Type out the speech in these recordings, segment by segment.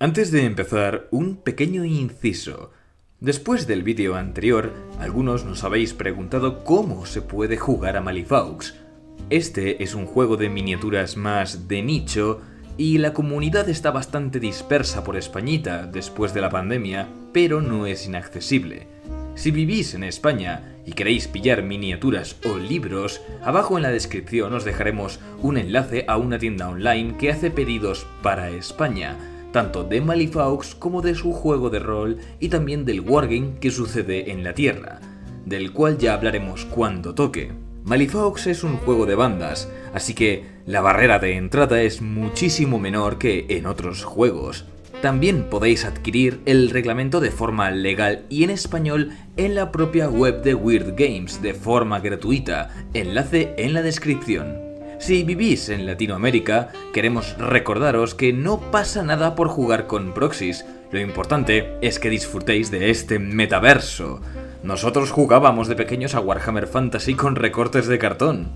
Antes de empezar, un pequeño inciso. Después del vídeo anterior, algunos nos habéis preguntado cómo se puede jugar a Malifaux. Este es un juego de miniaturas más de nicho y la comunidad está bastante dispersa por Españita después de la pandemia, pero no es inaccesible. Si vivís en España y queréis pillar miniaturas o libros, abajo en la descripción os dejaremos un enlace a una tienda online que hace pedidos para España, tanto de Malifaux como de su juego de rol y también del wargame que sucede en la Tierra, del cual ya hablaremos cuando toque. Malifaux es un juego de bandas, así que la barrera de entrada es muchísimo menor que en otros juegos. También podéis adquirir el reglamento de forma legal y en español en la propia web de Weird Games de forma gratuita, enlace en la descripción. Si vivís en Latinoamérica, queremos recordaros que no pasa nada por jugar con proxies, lo importante es que disfrutéis de este metaverso. Nosotros jugábamos de pequeños a Warhammer Fantasy con recortes de cartón.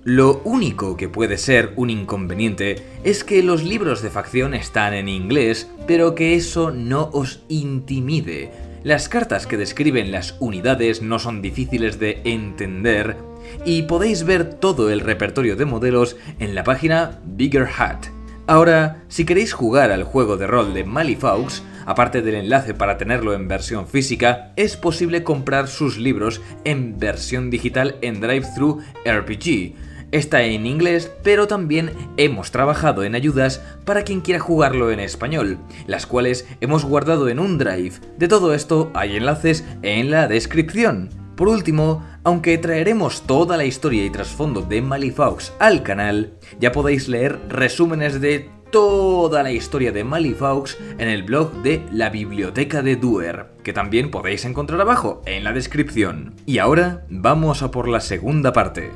Lo único que puede ser un inconveniente es que los libros de facción están en inglés, pero que eso no os intimide. Las cartas que describen las unidades no son difíciles de entender y podéis ver todo el repertorio de modelos en la página Bigger Hat. Ahora, si queréis jugar al juego de rol de Malifaux, aparte del enlace para tenerlo en versión física, es posible comprar sus libros en versión digital en DriveThru RPG. Está en inglés, pero también hemos trabajado en ayudas para quien quiera jugarlo en español, las cuales hemos guardado en un drive. De todo esto hay enlaces en la descripción. Por último, aunque traeremos toda la historia y trasfondo de Malifaux al canal, ya podéis leer resúmenes de toda la historia de Malifaux en el blog de la Biblioteca de Duer, que también podéis encontrar abajo en la descripción. Y ahora vamos a por la segunda parte.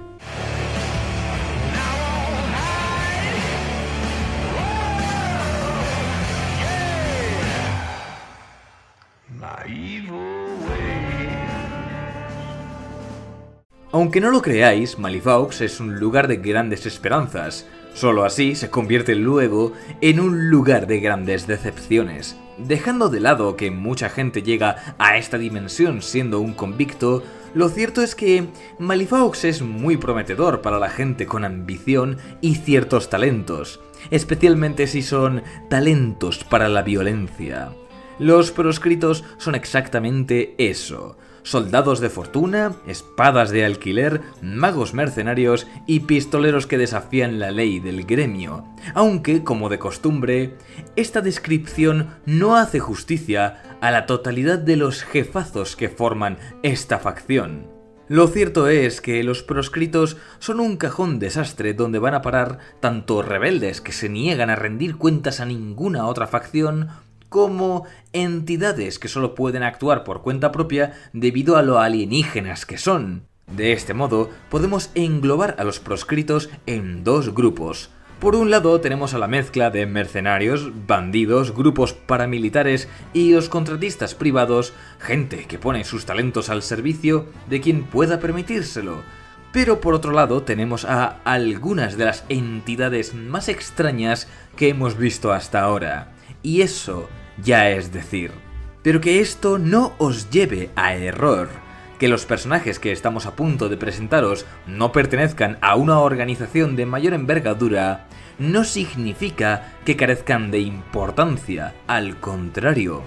Aunque no lo creáis, Malifaux es un lugar de grandes esperanzas. Solo así se convierte luego en un lugar de grandes decepciones. Dejando de lado que mucha gente llega a esta dimensión siendo un convicto, lo cierto es que Malifaux es muy prometedor para la gente con ambición y ciertos talentos, especialmente si son talentos para la violencia. Los proscritos son exactamente eso. Soldados de fortuna, espadas de alquiler, magos mercenarios y pistoleros que desafían la ley del gremio. Aunque, como de costumbre, esta descripción no hace justicia a la totalidad de los jefazos que forman esta facción. Lo cierto es que los proscritos son un cajón desastre donde van a parar tanto rebeldes que se niegan a rendir cuentas a ninguna otra facción, como entidades que solo pueden actuar por cuenta propia debido a lo alienígenas que son. De este modo, podemos englobar a los proscritos en dos grupos. Por un lado tenemos a la mezcla de mercenarios, bandidos, grupos paramilitares y los contratistas privados, gente que pone sus talentos al servicio de quien pueda permitírselo. Pero por otro lado tenemos a algunas de las entidades más extrañas que hemos visto hasta ahora. Y eso ya es decir. Pero que esto no os lleve a error. Que los personajes que estamos a punto de presentaros no pertenezcan a una organización de mayor envergadura no significa que carezcan de importancia, al contrario.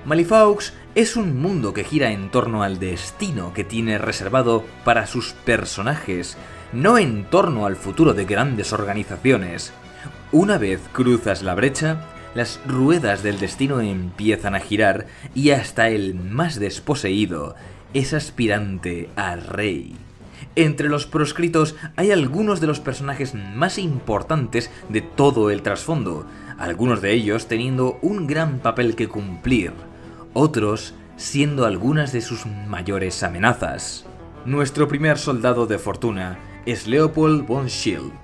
Malifaux es un mundo que gira en torno al destino que tiene reservado para sus personajes, no en torno al futuro de grandes organizaciones. Una vez cruzas la brecha, las ruedas del destino empiezan a girar y hasta el más desposeído es aspirante a rey. Entre los proscritos hay algunos de los personajes más importantes de todo el trasfondo, algunos de ellos teniendo un gran papel que cumplir, otros siendo algunas de sus mayores amenazas. Nuestro primer soldado de fortuna es Leopold von Schild.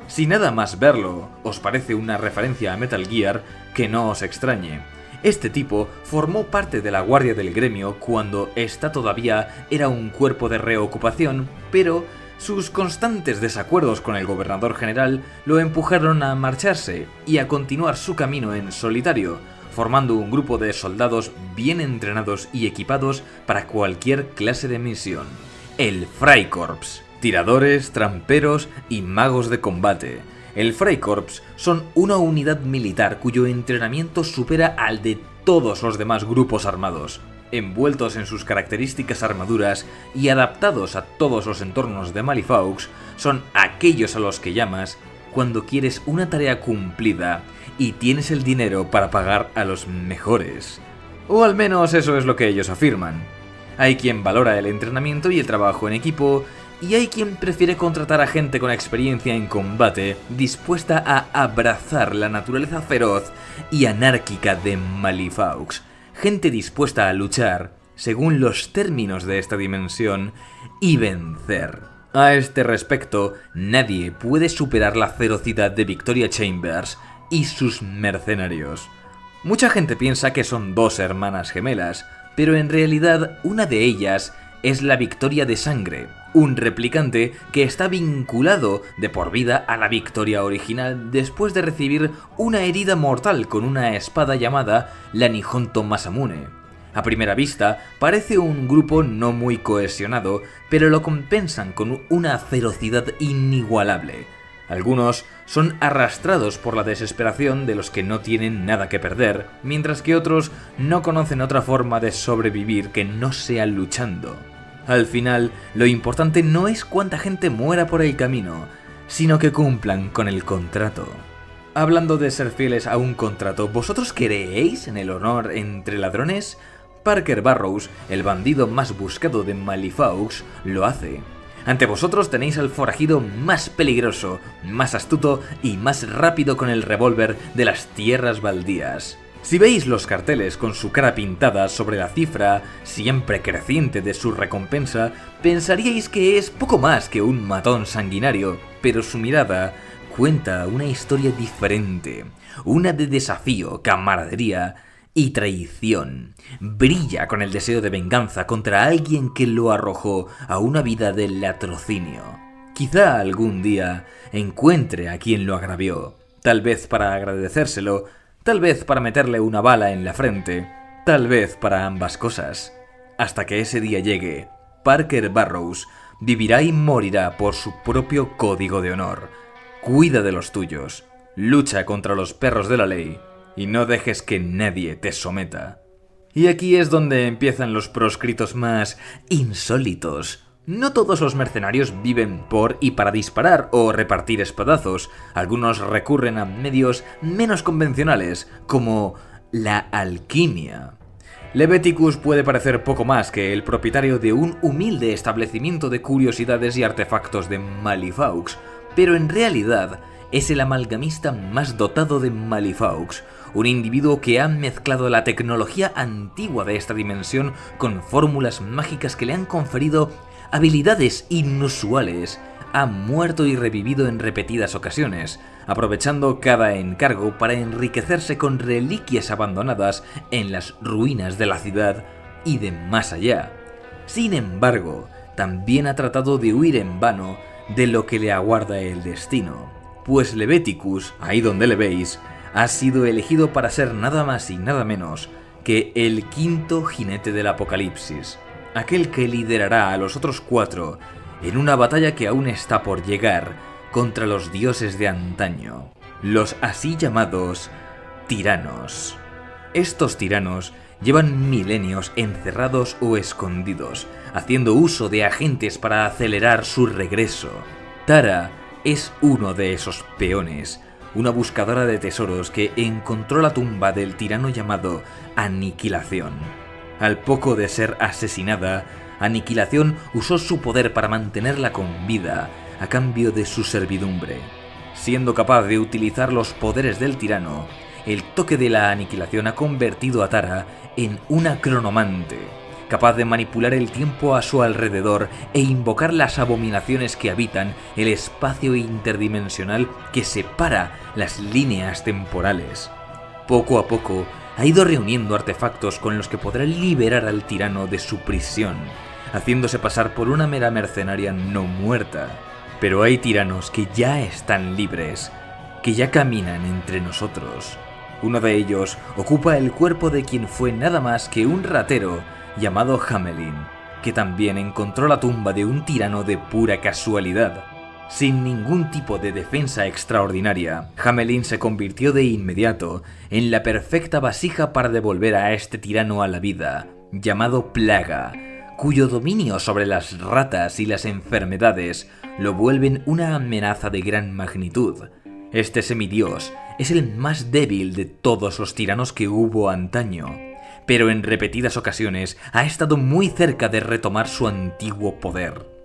Si nada más verlo os parece una referencia a Metal Gear, que no os extrañe. Este tipo formó parte de la Guardia del Gremio cuando esta todavía era un cuerpo de reocupación, pero sus constantes desacuerdos con el gobernador general lo empujaron a marcharse y a continuar su camino en solitario, formando un grupo de soldados bien entrenados y equipados para cualquier clase de misión. El Freikorps, tiradores, tramperos y magos de combate. El Freikorps son una unidad militar cuyo entrenamiento supera al de todos los demás grupos armados. Envueltos en sus características armaduras y adaptados a todos los entornos de Malifaux, son aquellos a los que llamas cuando quieres una tarea cumplida y tienes el dinero para pagar a los mejores. O al menos eso es lo que ellos afirman. Hay quien valora el entrenamiento y el trabajo en equipo, y hay quien prefiere contratar a gente con experiencia en combate, dispuesta a abrazar la naturaleza feroz y anárquica de Malifaux. Gente dispuesta a luchar, según los términos de esta dimensión, y vencer. A este respecto, nadie puede superar la ferocidad de Victoria Chambers y sus mercenarios. Mucha gente piensa que son dos hermanas gemelas, pero en realidad una de ellas es la Victoria de Sangre, un replicante que está vinculado de por vida a la Victoria original después de recibir una herida mortal con una espada llamada la Nihonto Masamune. A primera vista, parece un grupo no muy cohesionado, pero lo compensan con una ferocidad inigualable. Algunos son arrastrados por la desesperación de los que no tienen nada que perder, mientras que otros no conocen otra forma de sobrevivir que no sea luchando. Al final, lo importante no es cuánta gente muera por el camino, sino que cumplan con el contrato. Hablando de ser fieles a un contrato, ¿vosotros creéis en el honor entre ladrones? Parker Barrows, el bandido más buscado de Malifaux, lo hace. Ante vosotros tenéis al forajido más peligroso, más astuto y más rápido con el revólver de las tierras baldías. Si veis los carteles con su cara pintada sobre la cifra siempre creciente de su recompensa, pensaríais que es poco más que un matón sanguinario, pero su mirada cuenta una historia diferente, una de desafío, camaradería y traición. Brilla con el deseo de venganza contra alguien que lo arrojó a una vida de latrocinio. Quizá algún día encuentre a quien lo agravió, tal vez para agradecérselo, tal vez para meterle una bala en la frente, tal vez para ambas cosas. Hasta que ese día llegue, Parker Barrows vivirá y morirá por su propio código de honor. Cuida de los tuyos, lucha contra los perros de la ley y no dejes que nadie te someta. Y aquí es donde empiezan los proscritos más insólitos. No todos los mercenarios viven por y para disparar o repartir espadazos. Algunos recurren a medios menos convencionales, como la alquimia. Leviticus puede parecer poco más que el propietario de un humilde establecimiento de curiosidades y artefactos de Malifaux, pero en realidad es el amalgamista más dotado de Malifaux, un individuo que ha mezclado la tecnología antigua de esta dimensión con fórmulas mágicas que le han conferido habilidades inusuales. Ha muerto y revivido en repetidas ocasiones, aprovechando cada encargo para enriquecerse con reliquias abandonadas en las ruinas de la ciudad y de más allá. Sin embargo, también ha tratado de huir en vano de lo que le aguarda el destino, pues Leviticus, ahí donde le veis, ha sido elegido para ser nada más y nada menos que el quinto jinete del apocalipsis, aquel que liderará a los otros 4 en una batalla que aún está por llegar contra los dioses de antaño, los así llamados tiranos. Estos tiranos llevan milenios encerrados o escondidos, haciendo uso de agentes para acelerar su regreso. Tara es uno de esos peones, una buscadora de tesoros que encontró la tumba del tirano llamado Aniquilación. Al poco de ser asesinada, Aniquilación usó su poder para mantenerla con vida a cambio de su servidumbre. Siendo capaz de utilizar los poderes del tirano, el toque de la Aniquilación ha convertido a Tara en una cronomante, capaz de manipular el tiempo a su alrededor e invocar las abominaciones que habitan el espacio interdimensional que separa las líneas temporales. Poco a poco, ha ido reuniendo artefactos con los que podrá liberar al tirano de su prisión, haciéndose pasar por una mera mercenaria no muerta. Pero hay tiranos que ya están libres, que ya caminan entre nosotros. Uno de ellos ocupa el cuerpo de quien fue nada más que un ratero llamado Hamelin, que también encontró la tumba de un tirano de pura casualidad. Sin ningún tipo de defensa extraordinaria, Hamelin se convirtió de inmediato en la perfecta vasija para devolver a este tirano a la vida, llamado Plaga, cuyo dominio sobre las ratas y las enfermedades lo vuelven una amenaza de gran magnitud. Este semidios es el más débil de todos los tiranos que hubo antaño, pero en repetidas ocasiones ha estado muy cerca de retomar su antiguo poder.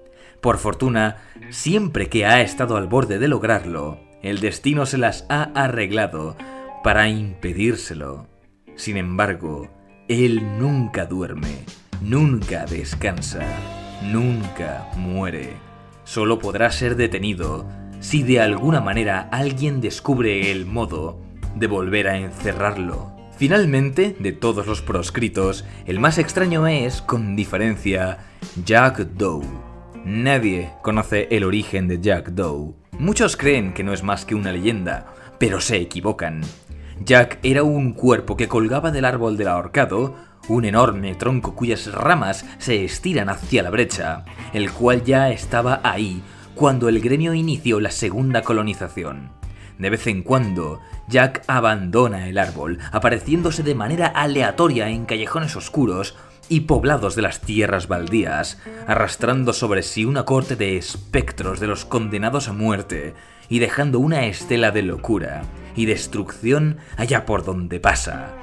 Por fortuna, siempre que ha estado al borde de lograrlo, el destino se las ha arreglado para impedírselo. Sin embargo, él nunca duerme, nunca descansa, nunca muere. Solo podrá ser detenido si de alguna manera alguien descubre el modo de volver a encerrarlo. Finalmente, de todos los proscritos, el más extraño es, con diferencia, Jack Doe. Nadie conoce el origen de Jack Doe. Muchos creen que no es más que una leyenda, pero se equivocan. Jack era un cuerpo que colgaba del árbol del ahorcado, un enorme tronco cuyas ramas se estiran hacia la brecha, el cual ya estaba ahí cuando el gremio inició la segunda colonización. De vez en cuando, Jack abandona el árbol, apareciéndose de manera aleatoria en callejones oscuros y poblados de las tierras baldías, arrastrando sobre sí una corte de espectros de los condenados a muerte y dejando una estela de locura y destrucción allá por donde pasa.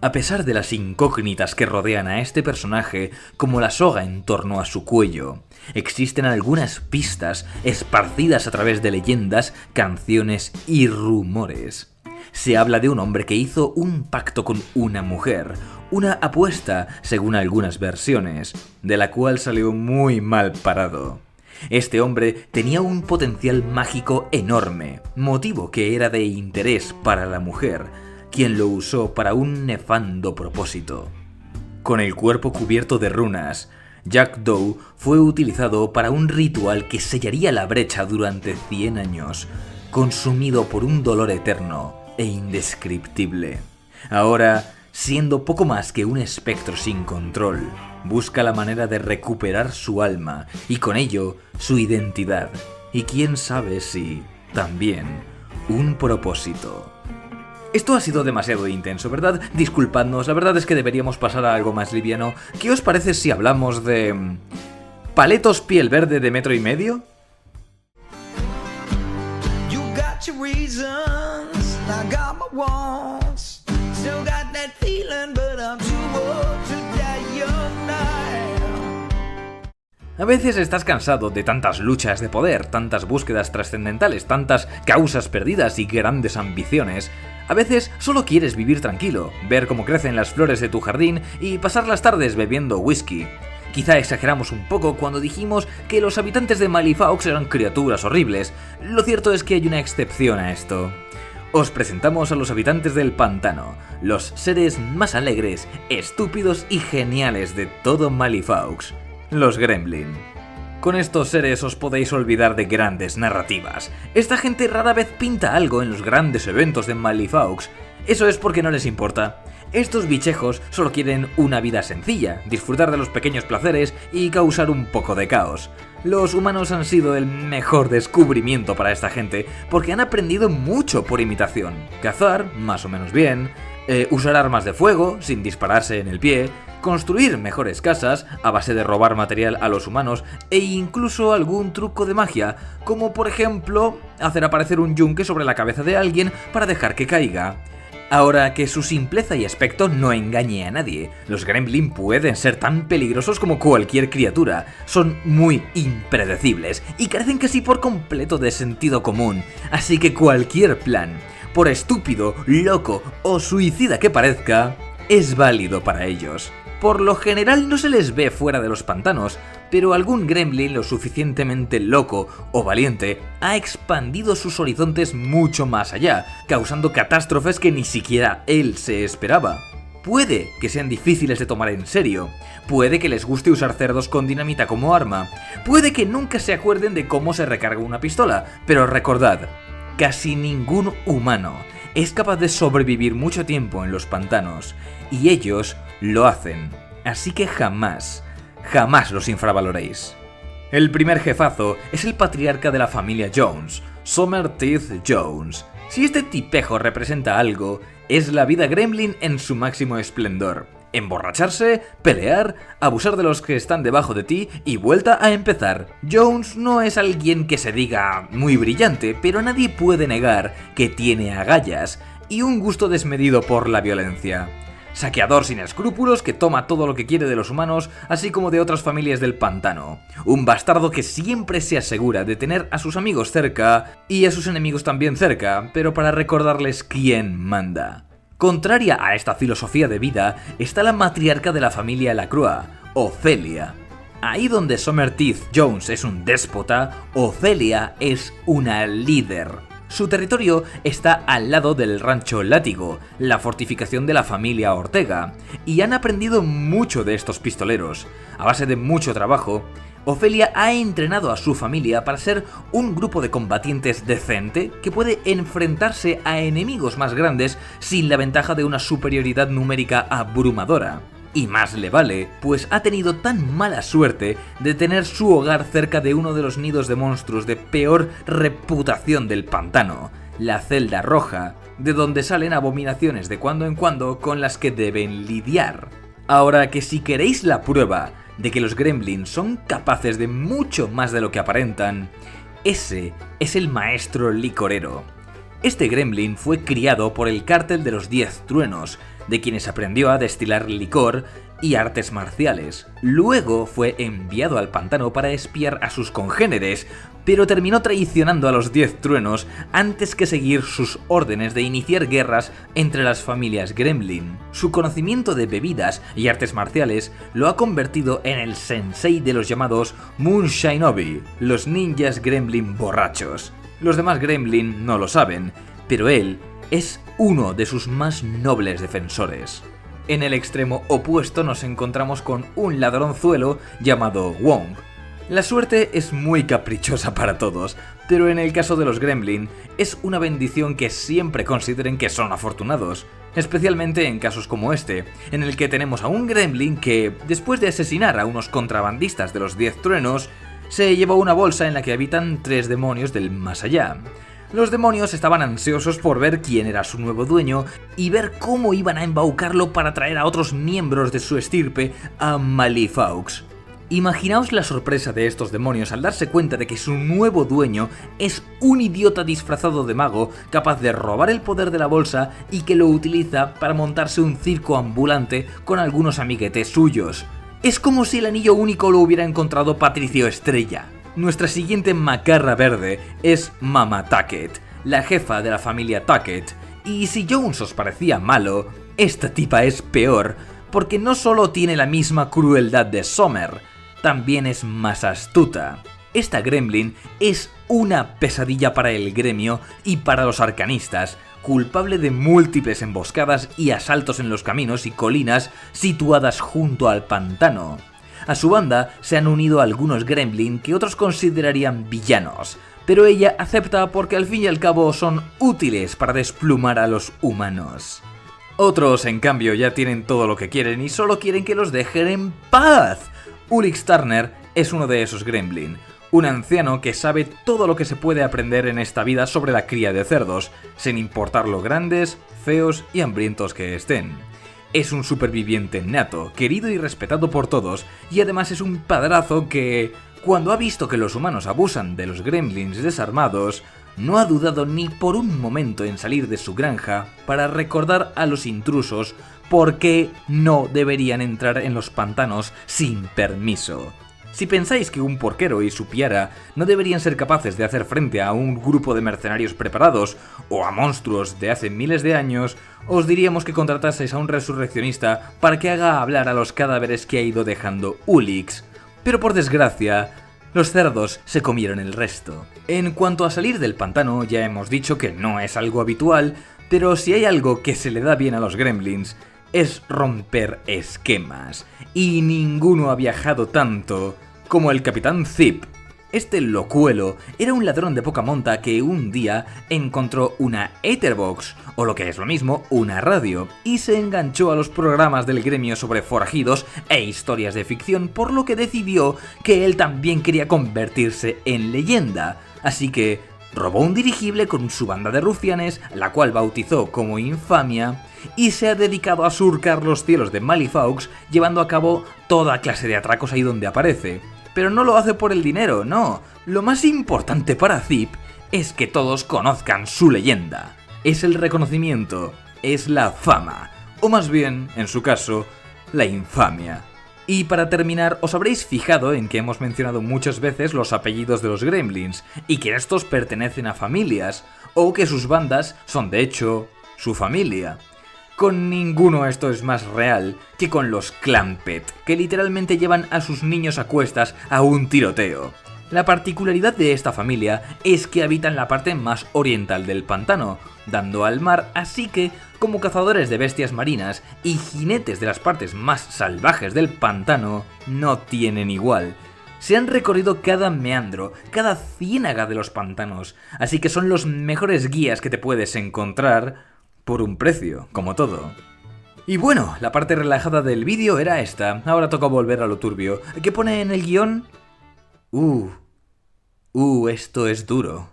A pesar de las incógnitas que rodean a este personaje, como la soga en torno a su cuello, existen algunas pistas esparcidas a través de leyendas, canciones y rumores. Se habla de un hombre que hizo un pacto con una mujer, una apuesta, según algunas versiones, de la cual salió muy mal parado. Este hombre tenía un potencial mágico enorme, motivo que era de interés para la mujer, quien lo usó para un nefando propósito. Con el cuerpo cubierto de runas, Jack Doe fue utilizado para un ritual que sellaría la brecha durante 100 años, consumido por un dolor eterno e indescriptible. Ahora, siendo poco más que un espectro sin control, busca la manera de recuperar su alma y con ello su identidad, y quién sabe si, también, un propósito. Esto ha sido demasiado intenso, ¿verdad? Disculpadnos, la verdad es que deberíamos pasar a algo más liviano. ¿Qué os parece si hablamos de... paletos piel verde de 1,5 metros? A veces estás cansado de tantas luchas de poder, tantas búsquedas trascendentales, tantas causas perdidas y grandes ambiciones. A veces solo quieres vivir tranquilo, ver cómo crecen las flores de tu jardín y pasar las tardes bebiendo whisky. Quizá exageramos un poco cuando dijimos que los habitantes de Malifaux eran criaturas horribles. Lo cierto es que hay una excepción a esto. Os presentamos a los habitantes del pantano, los seres más alegres, estúpidos y geniales de todo Malifaux. Los Gremlin. Con estos seres os podéis olvidar de grandes narrativas. Esta gente rara vez pinta algo en los grandes eventos de Malifaux. Eso es porque no les importa. Estos bichejos solo quieren una vida sencilla, disfrutar de los pequeños placeres y causar un poco de caos. Los humanos han sido el mejor descubrimiento para esta gente porque han aprendido mucho por imitación. Cazar, más o menos bien, usar armas de fuego sin dispararse en el pie, construir mejores casas a base de robar material a los humanos e incluso algún truco de magia, como por ejemplo hacer aparecer un yunque sobre la cabeza de alguien para dejar que caiga. Ahora, que su simpleza y aspecto no engañe a nadie, los Gremlin pueden ser tan peligrosos como cualquier criatura, son muy impredecibles y carecen casi por completo de sentido común, así que cualquier plan, por estúpido, loco o suicida que parezca, es válido para ellos. Por lo general no se les ve fuera de los pantanos, pero algún gremlin lo suficientemente loco o valiente ha expandido sus horizontes mucho más allá, causando catástrofes que ni siquiera él se esperaba. Puede que sean difíciles de tomar en serio, puede que les guste usar cerdos con dinamita como arma, puede que nunca se acuerden de cómo se recarga una pistola, pero recordad, casi ningún humano es capaz de sobrevivir mucho tiempo en los pantanos, y ellos lo hacen, así que jamás los infravaloréis. El primer jefazo es el patriarca de la familia Jones, Summerteeth Jones. Si este tipejo representa algo, es la vida gremlin en su máximo esplendor. Emborracharse, pelear, abusar de los que están debajo de ti y vuelta a empezar. Jones no es alguien que se diga muy brillante, pero nadie puede negar que tiene agallas y un gusto desmedido por la violencia. Saqueador sin escrúpulos que toma todo lo que quiere de los humanos, así como de otras familias del pantano. Un bastardo que siempre se asegura de tener a sus amigos cerca y a sus enemigos también cerca, pero para recordarles quién manda. Contraria a esta filosofía de vida está la matriarca de la familia Lacroix, Ofelia. Ahí donde Summerteeth Jones es un déspota, Ofelia es una líder. Su territorio está al lado del rancho Látigo, la fortificación de la familia Ortega, y han aprendido mucho de estos pistoleros. A base de mucho trabajo, Ofelia ha entrenado a su familia para ser un grupo de combatientes decente que puede enfrentarse a enemigos más grandes sin la ventaja de una superioridad numérica abrumadora. Y más le vale, pues ha tenido tan mala suerte de tener su hogar cerca de uno de los nidos de monstruos de peor reputación del pantano, la Celda Roja, de donde salen abominaciones de cuando en cuando con las que deben lidiar. Ahora que si queréis la prueba de que los gremlins son capaces de mucho más de lo que aparentan, ese es el maestro licorero. Este gremlin fue criado por el cártel de los 10 truenos, de quienes aprendió a destilar licor y artes marciales. Luego fue enviado al pantano para espiar a sus congéneres, pero terminó traicionando a los 10 truenos antes que seguir sus órdenes de iniciar guerras entre las familias gremlin. Su conocimiento de bebidas y artes marciales lo ha convertido en el sensei de los llamados Moonshinobi, los ninjas gremlin borrachos. Los demás gremlin no lo saben, pero él es uno de sus más nobles defensores. En el extremo opuesto nos encontramos con un ladronzuelo llamado Wong. La suerte es muy caprichosa para todos, pero en el caso de los gremlin es una bendición que siempre consideren que son afortunados, especialmente en casos como este, en el que tenemos a un gremlin que, después de asesinar a unos contrabandistas de los 10 truenos, se llevó una bolsa en la que habitan 3 demonios del más allá. Los demonios estaban ansiosos por ver quién era su nuevo dueño y ver cómo iban a embaucarlo para traer a otros miembros de su estirpe a Malifaux. Imaginaos la sorpresa de estos demonios al darse cuenta de que su nuevo dueño es un idiota disfrazado de mago capaz de robar el poder de la bolsa y que lo utiliza para montarse un circo ambulante con algunos amiguetes suyos. Es como si el anillo único lo hubiera encontrado Patricio Estrella. Nuestra siguiente macarra verde es Mama Tucket, la jefa de la familia Tucket, y si Jones os parecía malo, esta tipa es peor, porque no solo tiene la misma crueldad de Summer, también es más astuta. Esta gremlin es una pesadilla para el gremio y para los arcanistas, culpable de múltiples emboscadas y asaltos en los caminos y colinas situadas junto al pantano. A su banda se han unido algunos gremlin que otros considerarían villanos, pero ella acepta porque al fin y al cabo son útiles para desplumar a los humanos. Otros, en cambio, ya tienen todo lo que quieren y solo quieren que los dejen en paz. Ullix Turner es uno de esos gremlin, un anciano que sabe todo lo que se puede aprender en esta vida sobre la cría de cerdos, sin importar lo grandes, feos y hambrientos que estén. Es un superviviente nato, querido y respetado por todos, y además es un padrazo que, cuando ha visto que los humanos abusan de los gremlins desarmados, no ha dudado ni por un momento en salir de su granja para recordar a los intrusos por qué no deberían entrar en los pantanos sin permiso. Si pensáis que un porquero y su piara no deberían ser capaces de hacer frente a un grupo de mercenarios preparados o a monstruos de hace miles de años, os diríamos que contrataseis a un resurreccionista para que haga hablar a los cadáveres que ha ido dejando Ullix. Pero por desgracia, los cerdos se comieron el resto. En cuanto a salir del pantano, ya hemos dicho que no es algo habitual, pero si hay algo que se le da bien a los gremlins, es romper esquemas. Y ninguno ha viajado tanto como el Capitán Zip, Este locuelo era un ladrón de poca monta que un día encontró una Etherbox, o lo que es lo mismo, una radio, y se enganchó a los programas del gremio sobre forajidos e historias de ficción, por lo que decidió que él también quería convertirse en leyenda. Así que robó un dirigible con su banda de rufianes, la cual bautizó como Infamia, y se ha dedicado a surcar los cielos de Malifaux, llevando a cabo toda clase de atracos ahí donde aparece. Pero no lo hace por el dinero, no. Lo más importante para Zip es que todos conozcan su leyenda. Es el reconocimiento, es la fama, o más bien, en su caso, la infamia. Y para terminar, os habréis fijado en que hemos mencionado muchas veces los apellidos de los gremlins, y que estos pertenecen a familias, o que sus bandas son de hecho su familia. Con ninguno esto es más real que con los Clampett, que literalmente llevan a sus niños a cuestas a un tiroteo. La particularidad de esta familia es que habitan la parte más oriental del pantano, dando al mar, así que, como cazadores de bestias marinas y jinetes de las partes más salvajes del pantano, no tienen igual. Se han recorrido cada meandro, cada ciénaga de los pantanos, así que son los mejores guías que te puedes encontrar, por un precio, como todo. Y bueno, la parte relajada del vídeo era esta, ahora toca volver a lo turbio. ¿Qué pone en el guión? Esto es duro.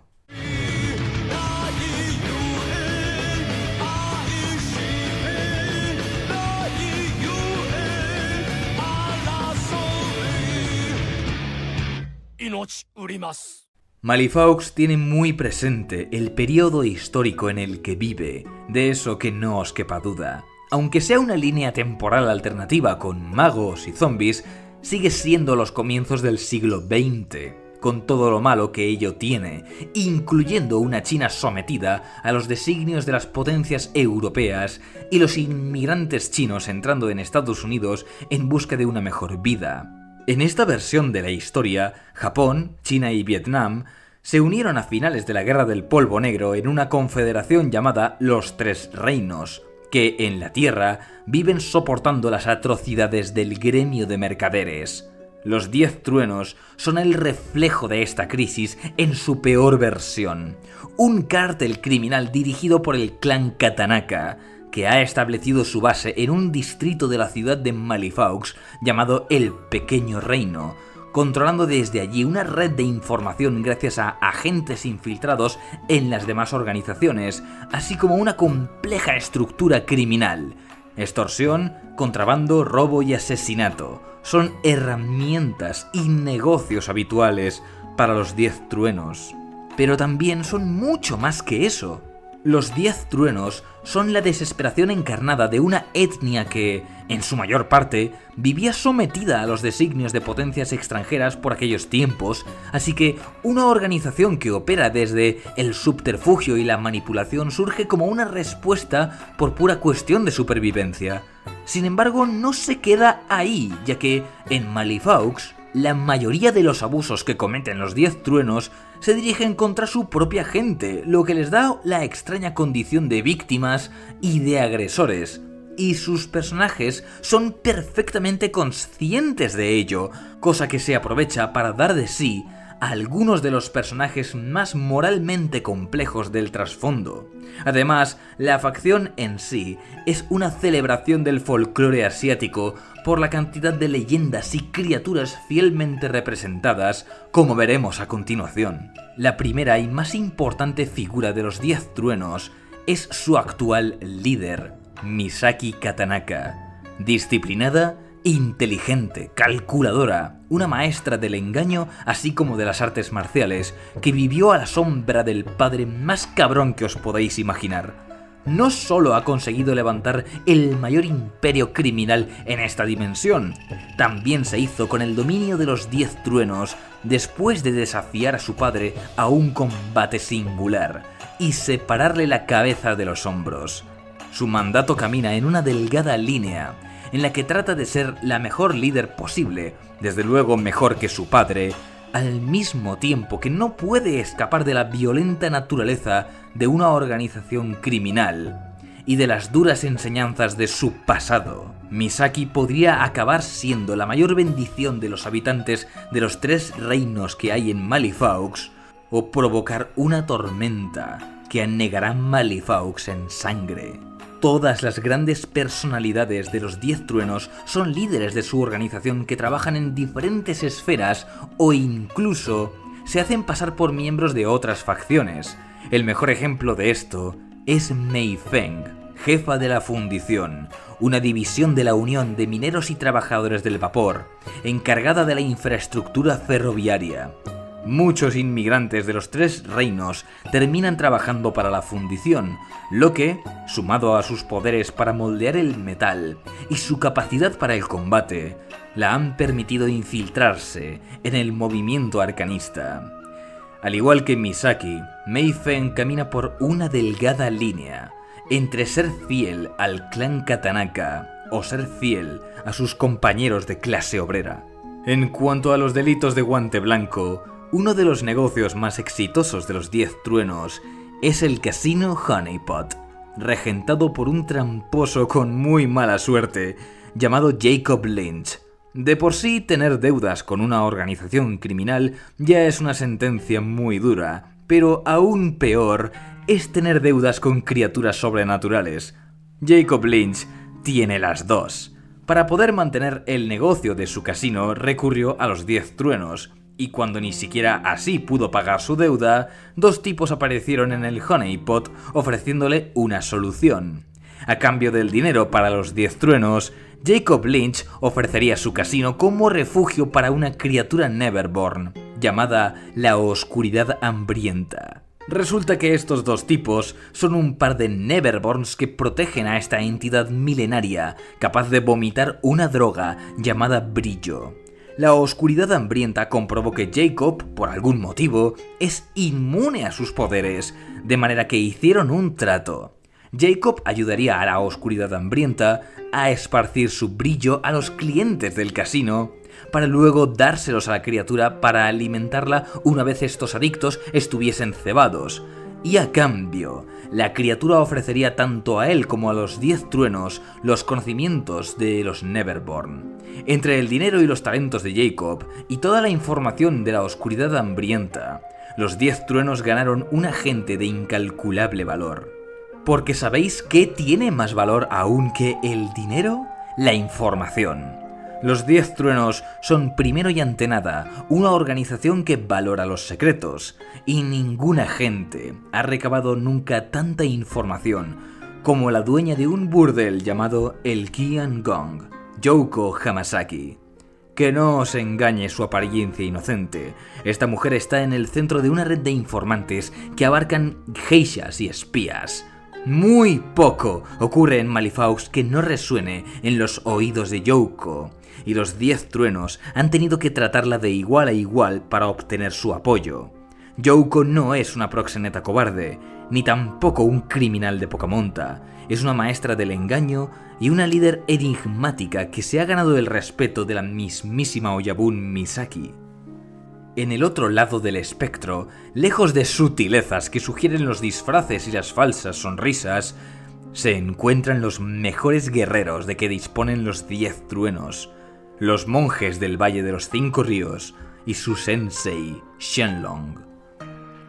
Malifaux tiene muy presente el periodo histórico en el que vive, de eso que no os quepa duda. Aunque sea una línea temporal alternativa con magos y zombies, sigue siendo los comienzos del siglo XX, con todo lo malo que ello tiene, incluyendo una China sometida a los designios de las potencias europeas y los inmigrantes chinos entrando en Estados Unidos en busca de una mejor vida. En esta versión de la historia, Japón, China y Vietnam se unieron a finales de la Guerra del Polvo Negro en una confederación llamada los Tres Reinos, que en la Tierra viven soportando las atrocidades del gremio de mercaderes. Los 10 Truenos son el reflejo de esta crisis en su peor versión, un cártel criminal dirigido por el clan Katanaka, que ha establecido su base en un distrito de la ciudad de Malifaux llamado el Pequeño Reino, controlando desde allí una red de información gracias a agentes infiltrados en las demás organizaciones, así como una compleja estructura criminal. Extorsión, contrabando, robo y asesinato son herramientas y negocios habituales para los 10 Truenos. Pero también son mucho más que eso. Los 10 Truenos son la desesperación encarnada de una etnia que, en su mayor parte, vivía sometida a los designios de potencias extranjeras por aquellos tiempos, así que una organización que opera desde el subterfugio y la manipulación surge como una respuesta por pura cuestión de supervivencia. Sin embargo, no se queda ahí, ya que en Malifaux, la mayoría de los abusos que cometen los 10 Truenos se dirigen contra su propia gente, lo que les da la extraña condición de víctimas y de agresores. Y sus personajes son perfectamente conscientes de ello, cosa que se aprovecha para dar de sí a algunos de los personajes más moralmente complejos del trasfondo. Además, la facción en sí es una celebración del folclore asiático por la cantidad de leyendas y criaturas fielmente representadas, como veremos a continuación. La primera y más importante figura de los 10 Truenos es su actual líder, Misaki Katanaka. Disciplinada, inteligente, calculadora, una maestra del engaño así como de las artes marciales, que vivió a la sombra del padre más cabrón que os podéis imaginar. No solo ha conseguido levantar el mayor imperio criminal en esta dimensión, también se hizo con el dominio de los 10 Truenos después de desafiar a su padre a un combate singular y separarle la cabeza de los hombros. Su mandato camina en una delgada línea en la que trata de ser la mejor líder posible, desde luego mejor que su padre, al mismo tiempo que no puede escapar de la violenta naturaleza de una organización criminal. y de las duras enseñanzas de su pasado, Misaki podría acabar siendo la mayor bendición de los habitantes de los 3 reinos que hay en Malifaux, o provocar una tormenta que anegará Malifaux en sangre. Todas las grandes personalidades de los 10 truenos son líderes de su organización que trabajan en diferentes esferas o incluso se hacen pasar por miembros de otras facciones. El mejor ejemplo de esto es Mei Feng, jefa de la Fundición, una división de la Unión de Mineros y Trabajadores del Vapor, encargada de la infraestructura ferroviaria. Muchos inmigrantes de los 3 reinos terminan trabajando para la Fundición, lo que, sumado a sus poderes para moldear el metal y su capacidad para el combate, la han permitido infiltrarse en el movimiento arcanista. Al igual que Misaki, Mei Feng camina por una delgada línea entre ser fiel al clan Katanaka o ser fiel a sus compañeros de clase obrera. En cuanto a los delitos de guante blanco, uno de los negocios más exitosos de los 10 truenos es el casino Honeypot, regentado por un tramposo con muy mala suerte llamado Jacob Lynch. De por sí, tener deudas con una organización criminal ya es una sentencia muy dura, pero aún peor es tener deudas con criaturas sobrenaturales. Jacob Lynch tiene las dos. Para poder mantener el negocio de su casino recurrió a los 10 truenos, y cuando ni siquiera así pudo pagar su deuda, 2 tipos aparecieron en el Honeypot ofreciéndole una solución. A cambio del dinero para los 10 truenos, Jacob Lynch ofrecería su casino como refugio para una criatura Neverborn, llamada la Oscuridad Hambrienta. Resulta que estos 2 tipos son un par de Neverborns que protegen a esta entidad milenaria, capaz de vomitar una droga llamada brillo. La Oscuridad Hambrienta comprobó que Jacob, por algún motivo, es inmune a sus poderes, de manera que hicieron un trato. Jacob ayudaría a la Oscuridad Hambrienta a esparcir su brillo a los clientes del casino, para luego dárselos a la criatura para alimentarla una vez estos adictos estuviesen cebados. Y a cambio, la criatura ofrecería tanto a él como a los 10 truenos los conocimientos de los Neverborn. Entre el dinero y los talentos de Jacob y toda la información de la Oscuridad Hambrienta, los 10 truenos ganaron un agente de incalculable valor. Porque ¿sabéis qué tiene más valor aún que el dinero? La información. Los 10 truenos son primero y ante nada una organización que valora los secretos, y ninguna gente ha recabado nunca tanta información como la dueña de un burdel llamado el Qian Gong, Youko Hamasaki. Que no os engañe su apariencia inocente, esta mujer está en el centro de una red de informantes que abarcan geishas y espías. Muy poco ocurre en Malifaux que no resuene en los oídos de Youko, y los 10 truenos han tenido que tratarla de igual a igual para obtener su apoyo. Youko no es una proxeneta cobarde, ni tampoco un criminal de poca monta. Es una maestra del engaño y una líder enigmática que se ha ganado el respeto de la mismísima Oyabun Misaki. En el otro lado del espectro, lejos de sutilezas que sugieren los disfraces y las falsas sonrisas, se encuentran los mejores guerreros de que disponen los 10 truenos, los monjes del Valle de los 5 Ríos y su sensei, Shenlong.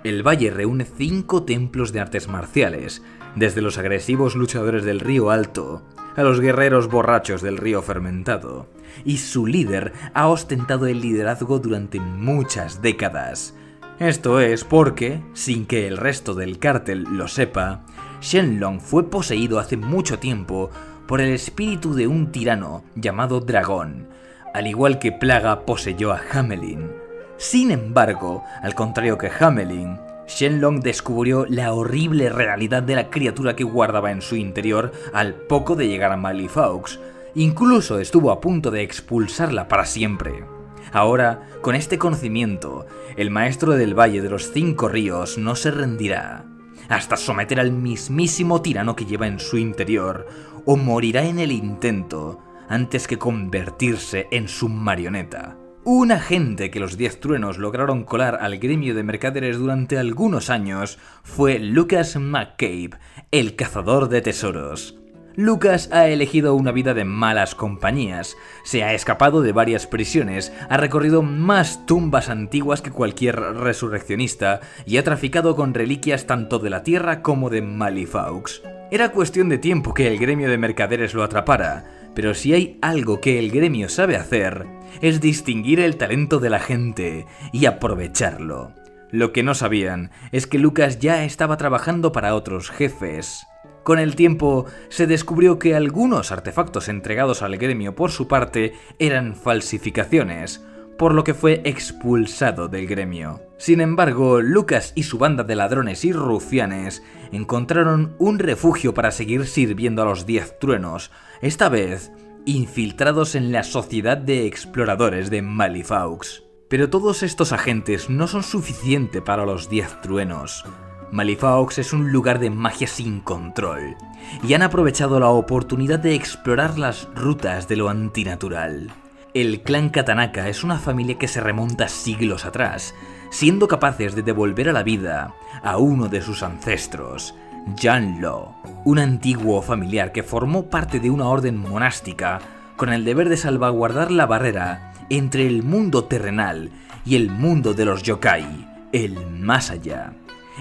El valle reúne 5 templos de artes marciales, desde los agresivos luchadores del Río Alto a los guerreros borrachos del Río Fermentado, y su líder ha ostentado el liderazgo durante muchas décadas. Esto es porque, sin que el resto del cártel lo sepa, Shenlong fue poseído hace mucho tiempo por el espíritu de un tirano llamado Dragón, al igual que Plaga poseyó a Hamelin. Sin embargo, al contrario que Hamelin, Shenlong descubrió la horrible realidad de la criatura que guardaba en su interior al poco de llegar a Malifaux. Incluso estuvo a punto de expulsarla para siempre. Ahora, con este conocimiento, el maestro del Valle de los 5 Ríos no se rendirá, hasta someter al mismísimo tirano que lleva en su interior, o morirá en el intento antes que convertirse en su marioneta. Un agente que los 10 truenos lograron colar al gremio de mercaderes durante algunos años fue Lucas McCabe, el cazador de tesoros. Lucas ha elegido una vida de malas compañías, se ha escapado de varias prisiones, ha recorrido más tumbas antiguas que cualquier resurreccionista y ha traficado con reliquias tanto de la tierra como de Malifaux. Era cuestión de tiempo que el gremio de mercaderes lo atrapara, pero si hay algo que el gremio sabe hacer, es distinguir el talento de la gente y aprovecharlo. Lo que no sabían es que Lucas ya estaba trabajando para otros jefes. Con el tiempo, se descubrió que algunos artefactos entregados al gremio por su parte eran falsificaciones, por lo que fue expulsado del gremio. Sin embargo, Lucas y su banda de ladrones y rufianes encontraron un refugio para seguir sirviendo a los 10 truenos, esta vez infiltrados en la Sociedad de Exploradores de Malifaux. Pero todos estos agentes no son suficientes para los 10 truenos. Malifaux es un lugar de magia sin control, y han aprovechado la oportunidad de explorar las rutas de lo antinatural. El clan Katanaka es una familia que se remonta siglos atrás, siendo capaces de devolver a la vida a uno de sus ancestros, Janlo, un antiguo familiar que formó parte de una orden monástica con el deber de salvaguardar la barrera entre el mundo terrenal y el mundo de los yokai, el más allá.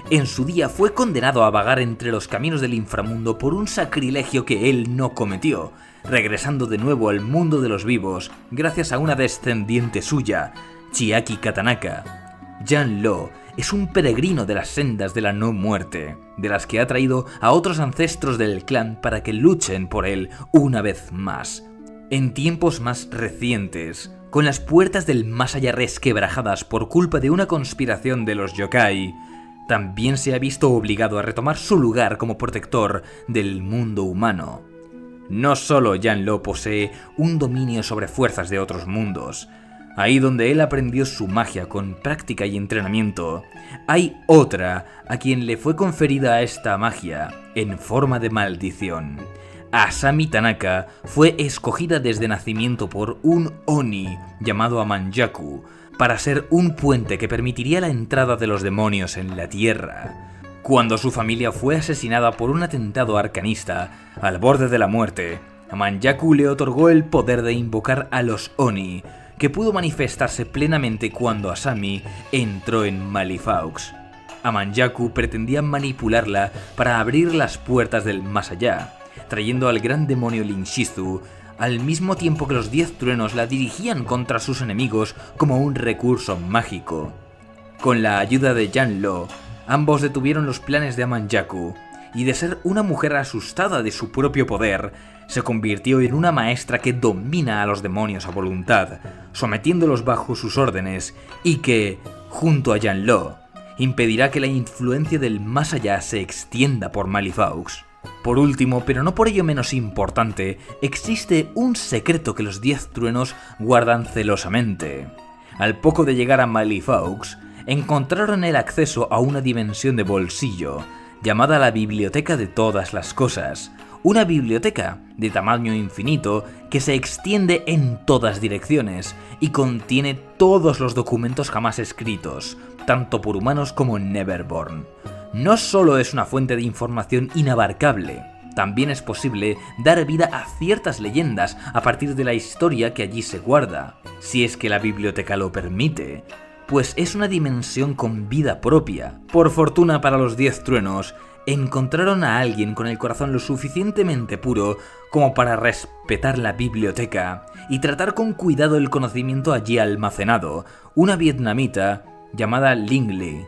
En su día fue condenado a vagar entre los caminos del inframundo por un sacrilegio que él no cometió, regresando de nuevo al mundo de los vivos gracias a una descendiente suya, Chiaki Katanaka. Janlo es un peregrino de las sendas de la no muerte, de las que ha traído a otros ancestros del clan para que luchen por él una vez más. En tiempos más recientes, con las puertas del más allá resquebrajadas por culpa de una conspiración de los yokai, también se ha visto obligado a retomar su lugar como protector del mundo humano. No solo Janlo posee un dominio sobre fuerzas de otros mundos, ahí donde él aprendió su magia con práctica y entrenamiento, hay otra a quien le fue conferida esta magia en forma de maldición. Asami Tanaka fue escogida desde nacimiento por un Oni llamado Amanyaku, para ser un puente que permitiría la entrada de los demonios en la Tierra. Cuando su familia fue asesinada por un atentado arcanista al borde de la muerte, Amanyaku le otorgó el poder de invocar a los Oni, que pudo manifestarse plenamente cuando Asami entró en Malifaux. Amanyaku pretendía manipularla para abrir las puertas del más allá, trayendo al gran demonio Linshizu, al mismo tiempo que los 10 truenos la dirigían contra sus enemigos como un recurso mágico. Con la ayuda de Janlo, ambos detuvieron los planes de Amanyaku, y de ser una mujer asustada de su propio poder, se convirtió en una maestra que domina a los demonios a voluntad, sometiéndolos bajo sus órdenes, y que, junto a Janlo, impedirá que la influencia del más allá se extienda por Malifaux. Por último, pero no por ello menos importante, existe un secreto que los 10 truenos guardan celosamente. Al poco de llegar a Malifaux, encontraron el acceso a una dimensión de bolsillo, llamada la Biblioteca de Todas las Cosas, una biblioteca de tamaño infinito que se extiende en todas direcciones y contiene todos los documentos jamás escritos, tanto por humanos como Neverborn. No solo es una fuente de información inabarcable, también es posible dar vida a ciertas leyendas a partir de la historia que allí se guarda, si es que la biblioteca lo permite, pues es una dimensión con vida propia. Por fortuna para los 10 truenos, encontraron a alguien con el corazón lo suficientemente puro como para respetar la biblioteca y tratar con cuidado el conocimiento allí almacenado, una vietnamita llamada Ling Li.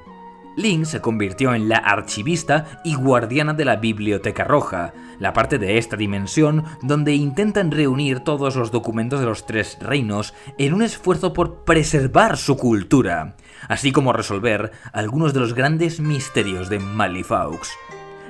Ling se convirtió en la archivista y guardiana de la Biblioteca Roja, la parte de esta dimensión donde intentan reunir todos los documentos de los 3 reinos en un esfuerzo por preservar su cultura, así como resolver algunos de los grandes misterios de Malifaux.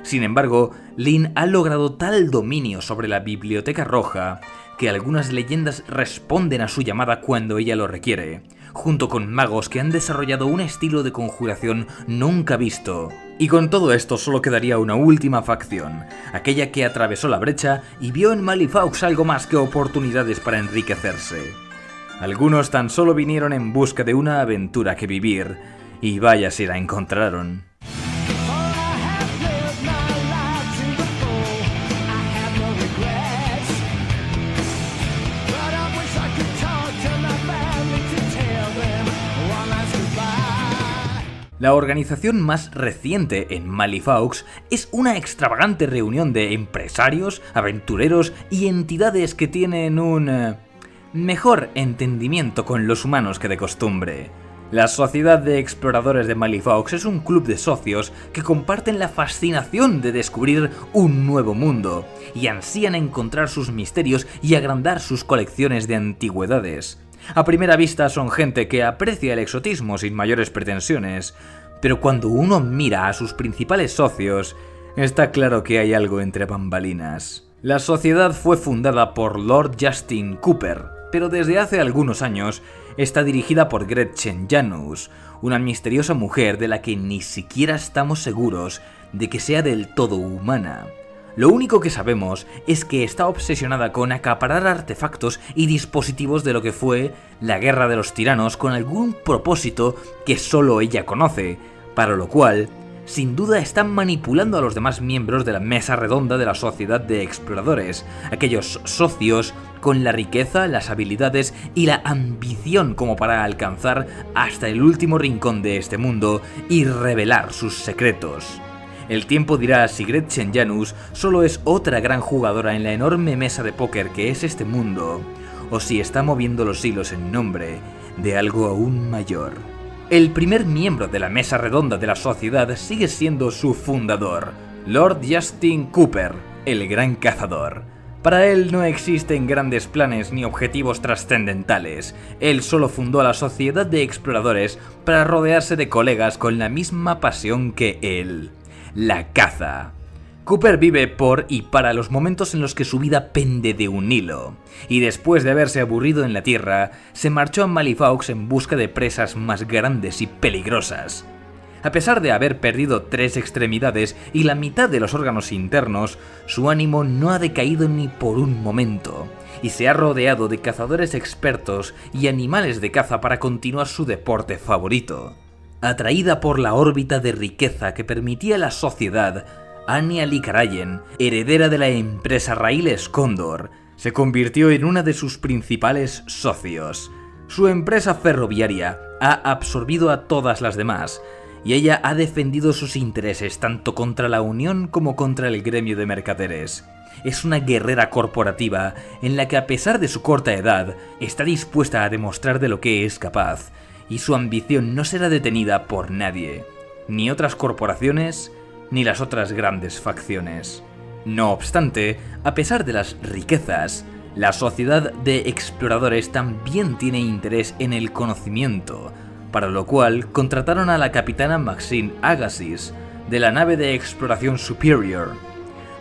Sin embargo, Ling ha logrado tal dominio sobre la Biblioteca Roja que algunas leyendas responden a su llamada cuando ella lo requiere, junto con magos que han desarrollado un estilo de conjuración nunca visto. Y con todo esto solo quedaría una última facción, aquella que atravesó la brecha y vio en Malifaux algo más que oportunidades para enriquecerse. Algunos tan solo vinieron en busca de una aventura que vivir, y vaya si la encontraron. La organización más reciente en Malifaux es una extravagante reunión de empresarios, aventureros y entidades que tienen un mejor entendimiento con los humanos que de costumbre. La Sociedad de Exploradores de Malifaux es un club de socios que comparten la fascinación de descubrir un nuevo mundo y ansían encontrar sus misterios y agrandar sus colecciones de antigüedades. A primera vista son gente que aprecia el exotismo sin mayores pretensiones, pero cuando uno mira a sus principales socios, está claro que hay algo entre bambalinas. La sociedad fue fundada por Lord Justin Cooper, pero desde hace algunos años está dirigida por Gretchen Janus, una misteriosa mujer de la que ni siquiera estamos seguros de que sea del todo humana. Lo único que sabemos es que está obsesionada con acaparar artefactos y dispositivos de lo que fue la Guerra de los Tiranos con algún propósito que solo ella conoce, para lo cual, sin duda están manipulando a los demás miembros de la mesa redonda de la Sociedad de Exploradores, aquellos socios con la riqueza, las habilidades y la ambición como para alcanzar hasta el último rincón de este mundo y revelar sus secretos. El tiempo dirá si Gretchen Janus solo es otra gran jugadora en la enorme mesa de póker que es este mundo, o si está moviendo los hilos en nombre de algo aún mayor. El primer miembro de la mesa redonda de la sociedad sigue siendo su fundador, Lord Justin Cooper, el gran cazador. Para él no existen grandes planes ni objetivos trascendentales. Él solo fundó a la Sociedad de Exploradores para rodearse de colegas con la misma pasión que él: la caza. Cooper vive por y para los momentos en los que su vida pende de un hilo, y después de haberse aburrido en la Tierra, se marchó a Malifaux en busca de presas más grandes y peligrosas. A pesar de haber perdido 3 extremidades y la mitad de los órganos internos, su ánimo no ha decaído ni por un momento, y se ha rodeado de cazadores expertos y animales de caza para continuar su deporte favorito. Atraída por la órbita de riqueza que permitía la sociedad, Anya Likarayen, heredera de la empresa Raíles Cóndor, se convirtió en una de sus principales socios. Su empresa ferroviaria ha absorbido a todas las demás, y ella ha defendido sus intereses tanto contra la Unión como contra el gremio de mercaderes. Es una guerrera corporativa en la que, a pesar de su corta edad, está dispuesta a demostrar de lo que es capaz, y su ambición no será detenida por nadie, ni otras corporaciones, ni las otras grandes facciones. No obstante, a pesar de las riquezas, la Sociedad de Exploradores también tiene interés en el conocimiento, para lo cual contrataron a la capitana Maxine Agassiz, de la nave de exploración Superior.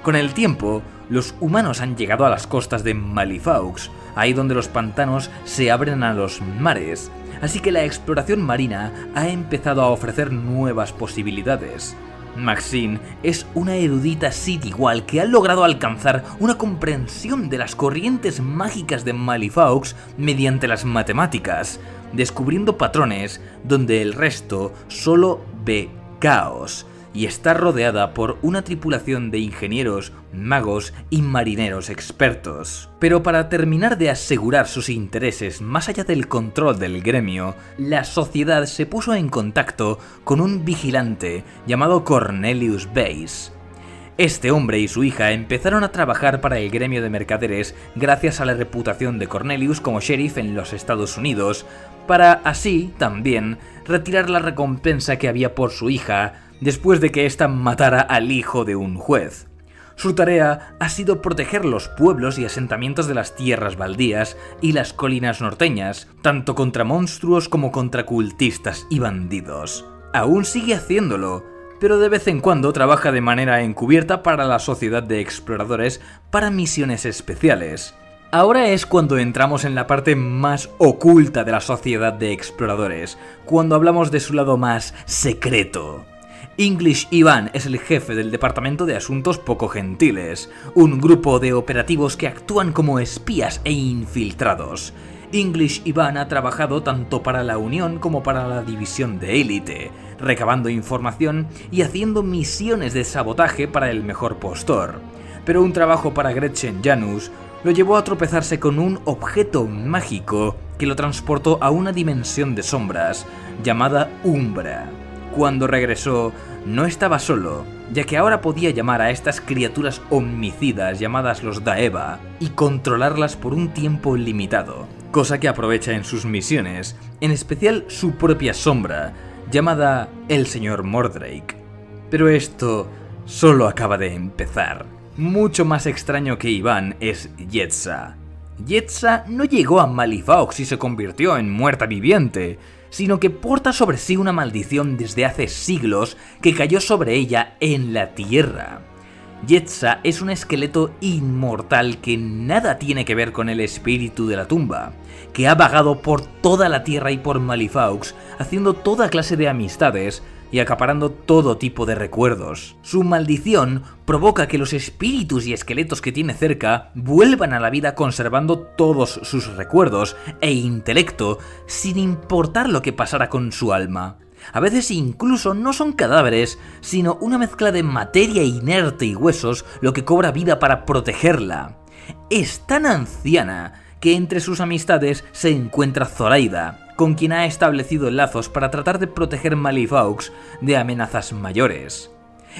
Con el tiempo, los humanos han llegado a las costas de Malifaux, ahí donde los pantanos se abren a los mares, así que la exploración marina ha empezado a ofrecer nuevas posibilidades. Maxine es una erudita Sith igual que ha logrado alcanzar una comprensión de las corrientes mágicas de Malifaux mediante las matemáticas, descubriendo patrones donde el resto solo ve caos, y está rodeada por una tripulación de ingenieros, magos y marineros expertos. Pero para terminar de asegurar sus intereses más allá del control del gremio, la sociedad se puso en contacto con un vigilante llamado Cornelius Bass. Este hombre y su hija empezaron a trabajar para el gremio de mercaderes gracias a la reputación de Cornelius como sheriff en los Estados Unidos, para así, también, retirar la recompensa que había por su hija después de que ésta matara al hijo de un juez. Su tarea ha sido proteger los pueblos y asentamientos de las tierras baldías y las colinas norteñas, tanto contra monstruos como contra cultistas y bandidos. Aún sigue haciéndolo, pero de vez en cuando trabaja de manera encubierta para la Sociedad de Exploradores para misiones especiales. Ahora es cuando entramos en la parte más oculta de la Sociedad de Exploradores, cuando hablamos de su lado más secreto. English Ivan es el jefe del Departamento de Asuntos Poco Gentiles, un grupo de operativos que actúan como espías e infiltrados. English Ivan ha trabajado tanto para la Unión como para la División de Élite, recabando información y haciendo misiones de sabotaje para el mejor postor. Pero un trabajo para Gretchen Janus lo llevó a tropezarse con un objeto mágico que lo transportó a una dimensión de sombras llamada Umbra. Cuando regresó, no estaba solo, ya que ahora podía llamar a estas criaturas homicidas llamadas los Daeva y controlarlas por un tiempo limitado, cosa que aprovecha en sus misiones, en especial su propia sombra, llamada el Señor Mordrake. Pero esto solo acaba de empezar. Mucho más extraño que Ivan es Jetsa. Jetsa no llegó a Malifaux y se convirtió en muerta viviente, sino que porta sobre sí una maldición desde hace siglos que cayó sobre ella en la tierra. Jetsa es un esqueleto inmortal que nada tiene que ver con el espíritu de la tumba, que ha vagado por toda la tierra y por Malifaux, haciendo toda clase de amistades y acaparando todo tipo de recuerdos. Su maldición provoca que los espíritus y esqueletos que tiene cerca vuelvan a la vida conservando todos sus recuerdos e intelecto sin importar lo que pasara con su alma. A veces incluso no son cadáveres, sino una mezcla de materia inerte y huesos lo que cobra vida para protegerla. Es tan anciana que entre sus amistades se encuentra Zoraida, con quien ha establecido lazos para tratar de proteger Malifaux de amenazas mayores.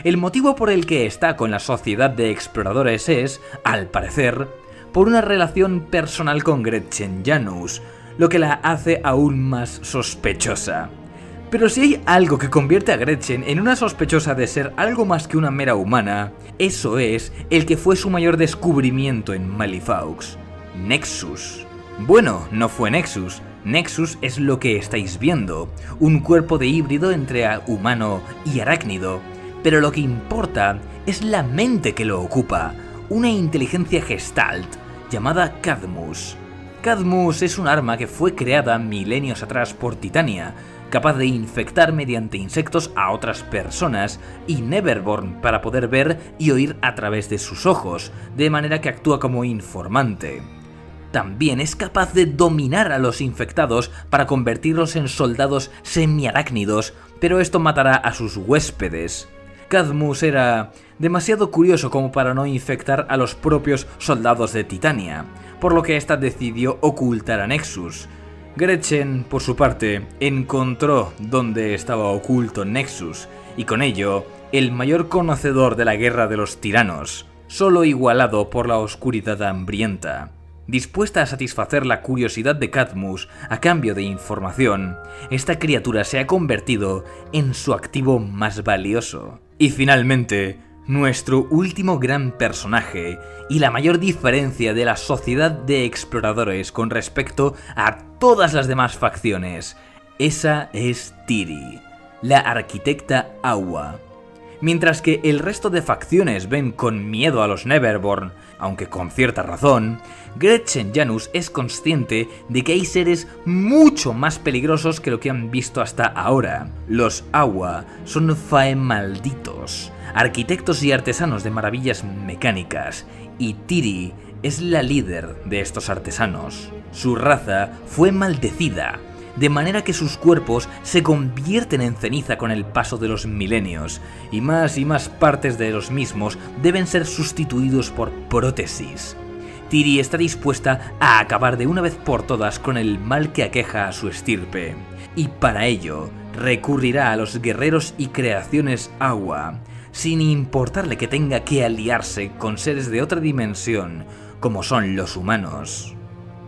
El motivo por el que está con la Sociedad de Exploradores es, al parecer, por una relación personal con Gretchen Janus, lo que la hace aún más sospechosa. Pero si hay algo que convierte a Gretchen en una sospechosa de ser algo más que una mera humana, eso es el que fue su mayor descubrimiento en Malifaux: Nexus. Bueno, no fue Nexus. Nexus es lo que estáis viendo, un cuerpo de híbrido entre humano y arácnido, pero lo que importa es la mente que lo ocupa, una inteligencia gestalt llamada Cadmus. Cadmus es un arma que fue creada milenios atrás por Titania, capaz de infectar mediante insectos a otras personas, y Neverborn para poder ver y oír a través de sus ojos, de manera que actúa como informante. También es capaz de dominar a los infectados para convertirlos en soldados semiarácnidos, pero esto matará a sus huéspedes. Cadmus era demasiado curioso como para no infectar a los propios soldados de Titania, por lo que ésta decidió ocultar a Nexus. Gretchen, por su parte, encontró dónde estaba oculto Nexus, y con ello, el mayor conocedor de la guerra de los tiranos, solo igualado por la oscuridad hambrienta. Dispuesta a satisfacer la curiosidad de Cadmus a cambio de información, esta criatura se ha convertido en su activo más valioso. Y finalmente, nuestro último gran personaje y la mayor diferencia de la Sociedad de Exploradores con respecto a todas las demás facciones. Esa es Tiri, la arquitecta Agua. Mientras que el resto de facciones ven con miedo a los Neverborn, aunque con cierta razón, Gretchen Janus es consciente de que hay seres mucho más peligrosos que lo que han visto hasta ahora. Los Agua son Fae malditos, arquitectos y artesanos de maravillas mecánicas, y Tiri es la líder de estos artesanos. Su raza fue maldecida, de manera que sus cuerpos se convierten en ceniza con el paso de los milenios, y más partes de los mismos deben ser sustituidos por prótesis. Tiri está dispuesta a acabar de una vez por todas con el mal que aqueja a su estirpe, y para ello recurrirá a los guerreros y creaciones Agua, sin importarle que tenga que aliarse con seres de otra dimensión, como son los humanos.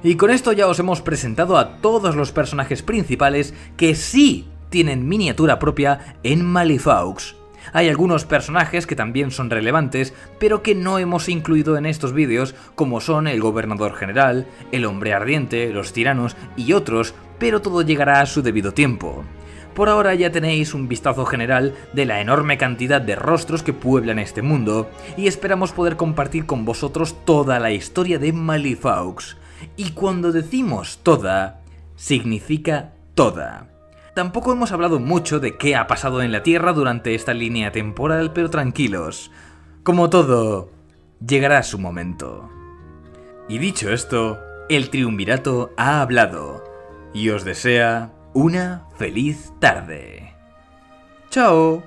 Y con esto ya os hemos presentado a todos los personajes principales que sí tienen miniatura propia en Malifaux. Hay algunos personajes que también son relevantes, pero que no hemos incluido en estos vídeos, como son el Gobernador General, el Hombre Ardiente, los Tiranos y otros, pero todo llegará a su debido tiempo. Por ahora ya tenéis un vistazo general de la enorme cantidad de rostros que pueblan este mundo, y esperamos poder compartir con vosotros toda la historia de Malifaux. Y cuando decimos toda, significa toda. Tampoco hemos hablado mucho de qué ha pasado en la Tierra durante esta línea temporal, pero tranquilos, como todo, llegará su momento. Y dicho esto, El triunvirato ha hablado y os desea una feliz tarde. ¡Chao!